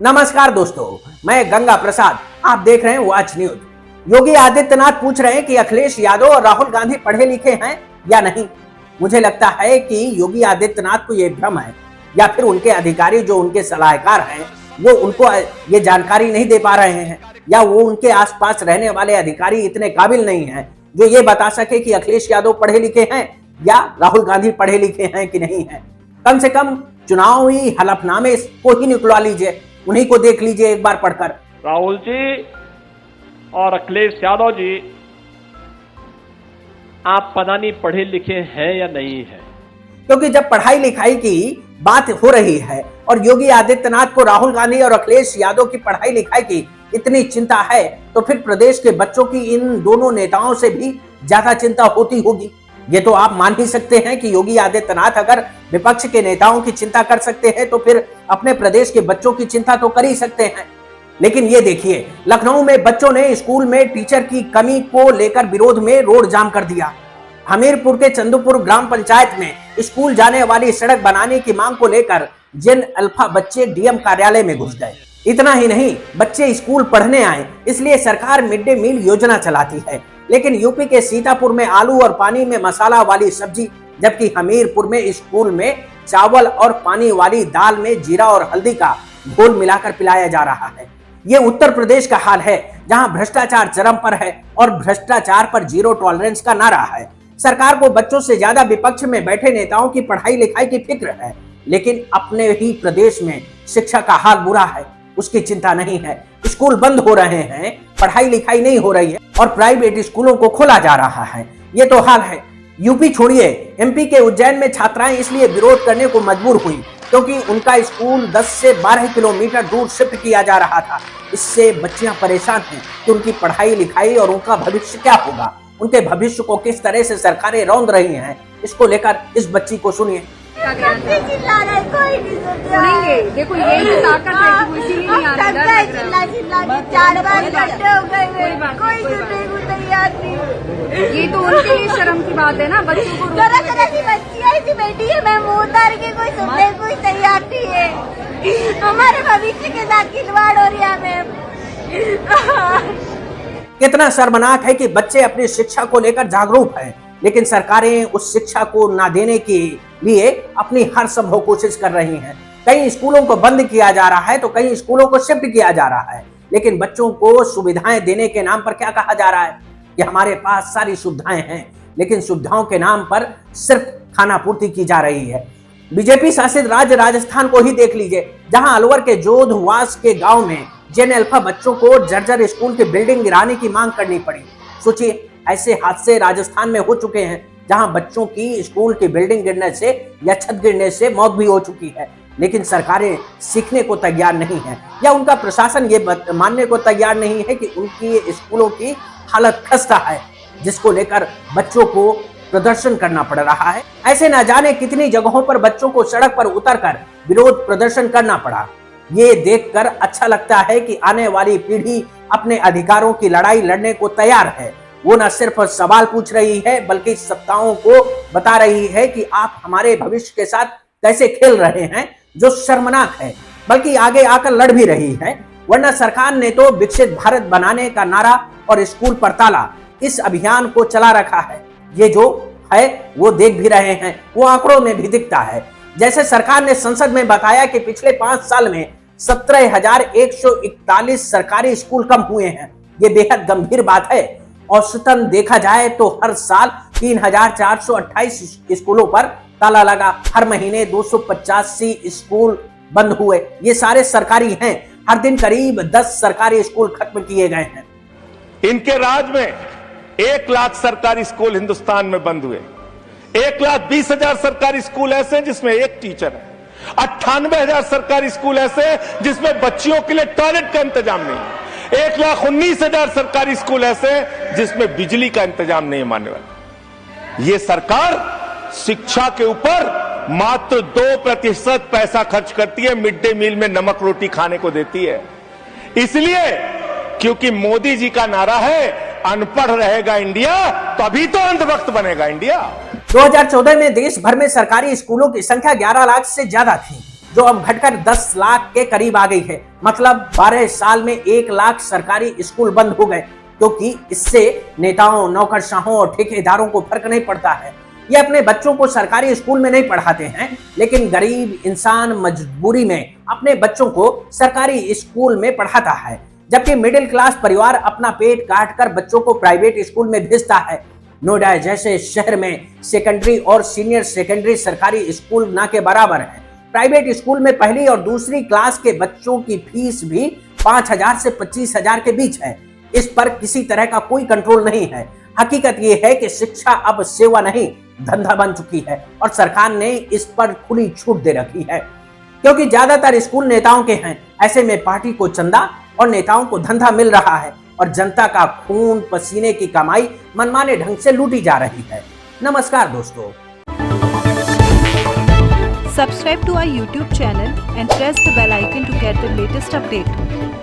नमस्कार दोस्तों, मैं गंगा प्रसाद। आप देख रहे हैं वॉच न्यूज। योगी आदित्यनाथ पूछ रहे हैं कि अखिलेश यादव और राहुल गांधी पढ़े लिखे हैं या नहीं। मुझे लगता है कि योगी आदित्यनाथ को यह भ्रम है या फिर उनके अधिकारी जो उनके सलाहकार हैं वो उनको ये जानकारी नहीं दे पा रहे हैं, या वो उनके आसपास रहने वाले अधिकारी इतने काबिल नहीं हैं जो ये बता सके कि अखिलेश यादव पढ़े लिखे हैं या राहुल गांधी पढ़े लिखे हैं कि नहीं है। कम से कम चुनावी हलफनामे को ही निकलवा लीजिए, उन्हीं को देख लीजिए एक बार पढ़कर। राहुल जी और अखिलेश यादव जी, आप पता नहीं पढ़े लिखे हैं या नहीं है, क्योंकि जब पढ़ाई लिखाई की बात हो रही है और योगी आदित्यनाथ को राहुल गांधी और अखिलेश यादव की पढ़ाई लिखाई की इतनी चिंता है, तो फिर प्रदेश के बच्चों की इन दोनों नेताओं से भी ज्यादा चिंता होती होगी। ये तो आप मान ही सकते हैं कि योगी आदित्यनाथ अगर विपक्ष के नेताओं की चिंता कर सकते हैं तो फिर अपने प्रदेश के बच्चों की चिंता तो कर ही सकते हैं। लेकिन ये देखिए, लखनऊ में बच्चों ने स्कूल में टीचर की कमी को लेकर विरोध में रोड जाम कर दिया। हमीरपुर के चंदूपुर ग्राम पंचायत में स्कूल जाने वाली सड़क बनाने की मांग को लेकर जेन अल्फा बच्चे डीएम कार्यालय में घुस गए। इतना ही नहीं, बच्चे स्कूल पढ़ने आए इसलिए सरकार मिड डे मील योजना चलाती है, लेकिन यूपी के सीतापुर में आलू और पानी में मसाला वाली सब्जी, जबकि हमीरपुर में स्कूल में चावल और पानी वाली दाल में जीरा और हल्दी का घोल मिलाकर पिलाया जा रहा है। ये उत्तर प्रदेश का हाल है, जहां भ्रष्टाचार चरम पर है और भ्रष्टाचार पर जीरो टॉलरेंस का नारा है। सरकार को बच्चों से ज्यादा विपक्ष में बैठे नेताओं की पढ़ाई लिखाई की फिक्र है, लेकिन अपने ही प्रदेश में शिक्षा का हाल बुरा है, उसकी चिंता नहीं है। स्कूल बंद हो रहे हैं, पढ़ाई लिखाई नहीं हो रही है और प्राइवेट स्कूलों को खोला जा रहा है। ये तो हाल है। यूपी छोड़िए, एमपी के उज्जैन में छात्राएं इसलिए विरोध करने को मजबूर हुई क्योंकि उनका स्कूल 10 से 12 किलोमीटर दूर शिफ्ट किया जा रहा था। इससे बच्चियां परेशान हैं कि उनकी पढ़ाई लिखाई और उनका भविष्य क्या होगा, उनके भविष्य को किस तरह से सरकारें रौंद रही हैं। इसको लेकर इस बच्ची को सुनिए। सुनेंगे, देखो यही ताकत है कि कोई नहीं आ रहा है। 4 बार इकट्ठे हो गए, कोई सुनने को तैयार नहीं। ये तो उनके लिए शर्म की बात है ना, बच्चों को। तरह की बच्ची ऐसी बेटी है, मैं मुंह उतार के कोई सुनने को तैयार नहीं है। हमारे भविष्य के साथ खिलवाड़ हो रही है मैम। कितना शर्मनाक है कि बच्चे अपनी शिक्षा को लेकर जागरूक हैं, लेकिन सरकारें उस शिक्षा को ना देने के लिए अपनी हर संभव कोशिश कर रही हैं। कई स्कूलों को बंद किया जा रहा है तो कई स्कूलों को शिफ्ट किया जा रहा है, लेकिन बच्चों को सुविधाएं देने के नाम पर क्या कहा जा रहा है कि हमारे पास सारी सुविधाएं हैं, लेकिन सुविधाओं के नाम पर सिर्फ खाना पूर्ति की जा रही है। बीजेपी शासित राज्य राजस्थान को ही देख लीजिए, जहां अलवर के जोधवास के गांव में जेन अल्फा बच्चों को जर्जर स्कूल की बिल्डिंग गिराने की मांग करनी पड़ी। सोचिए, ऐसे हादसे राजस्थान में हो चुके हैं जहां बच्चों की स्कूल की बिल्डिंग गिरने से या छत गिरने से मौत भी हो चुकी है, लेकिन सरकारें सीखने को तैयार नहीं है या उनका प्रशासन ये मानने को तैयार नहीं है कि उनकी स्कूलों की हालत खस्ता है, जिसको लेकर बच्चों को प्रदर्शन करना पड़ रहा है। ऐसे न जाने कितनी जगहों पर बच्चों को सड़क पर उतरकर विरोध प्रदर्शन करना पड़ा। ये देखकर अच्छा लगता है कि आने वाली पीढ़ी अपने अधिकारों की लड़ाई लड़ने को तैयार है। वो न सिर्फ सवाल पूछ रही है बल्कि सत्ताओं को बता रही है कि आप हमारे भविष्य के साथ कैसे खेल रहे हैं, जो शर्मनाक है, बल्कि आगे आकर लड़ भी रही है। वरना सरकार ने तो विकसित भारत बनाने का नारा और स्कूल पर ताला, इस अभियान को चला रखा है। ये जो है वो देख भी रहे हैं, वो आंकड़ों में भी दिखता है। जैसे सरकार ने संसद में बताया कि पिछले 5 साल में 17,141 सरकारी स्कूल कम हुए हैं। ये बेहद गंभीर बात है। औसतन देखा जाए तो हर साल 3,428 स्कूलों पर ताला लगा, हर महीने 285 स्कूल बंद हुए। ये सारे सरकारी हैं। हर दिन करीब 10 सरकारी स्कूल खत्म किए गए हैं। इनके राज में 1 लाख सरकारी स्कूल हिंदुस्तान में बंद हुए। 1,20,000 सरकारी स्कूल ऐसे जिसमें एक टीचर है। 98,000 सरकारी स्कूल ऐसे जिसमें बच्चियों के लिए टॉयलेट का इंतजाम नहीं है। 1,19,000 सरकारी स्कूल ऐसे जिसमें बिजली का इंतजाम नहीं मानने वाला। ये सरकार शिक्षा के ऊपर मात्र 2% पैसा खर्च करती है, मिड डे मील में नमक रोटी खाने को देती है। इसलिए क्योंकि मोदी जी का नारा है अनपढ़ रहेगा इंडिया, तभी तो अंधभक्त बनेगा इंडिया। 2014 में देश भर में सरकारी स्कूलों की संख्या 11 लाख से ज्यादा थी। जो अब घटकर 10 लाख के करीब आ गई है। मतलब 12 साल में 1 लाख सरकारी स्कूल बंद हो गए, क्योंकि इससे नेताओं, नौकरशाहों और ठेकेदारों को फर्क नहीं पड़ता है। ये अपने बच्चों को सरकारी स्कूल में नहीं पढ़ाते हैं, लेकिन गरीब इंसान मजबूरी में अपने बच्चों को सरकारी स्कूल में पढ़ाता है, जबकि मिडिल क्लास परिवार अपना पेट काट कर बच्चों को प्राइवेट स्कूल में भेजता है। नोएडा जैसे शहर में सेकेंडरी और सीनियर सेकेंडरी सरकारी स्कूल ना के बराबर है। प्राइवेट स्कूल में पहली और दूसरी क्लास के बच्चों की फीस भी 5,000 से 25,000 के बीच है। इस पर किसी तरह का कोई कंट्रोल नहीं है। हकीकत यह है कि शिक्षा अब सेवा नहीं, धंधा बन चुकी है और सरकार ने इस पर खुली छूट दे रखी है, क्योंकि ज्यादातर स्कूल नेताओं के हैं। ऐसे में पार्टी को चंदा और नेताओं को धंधा मिल रहा है और जनता का खून पसीने की कमाई मनमाने ढंग से लूटी जा रही है। नमस्कार दोस्तों। Subscribe to our YouTube channel and press the bell icon to get the latest update.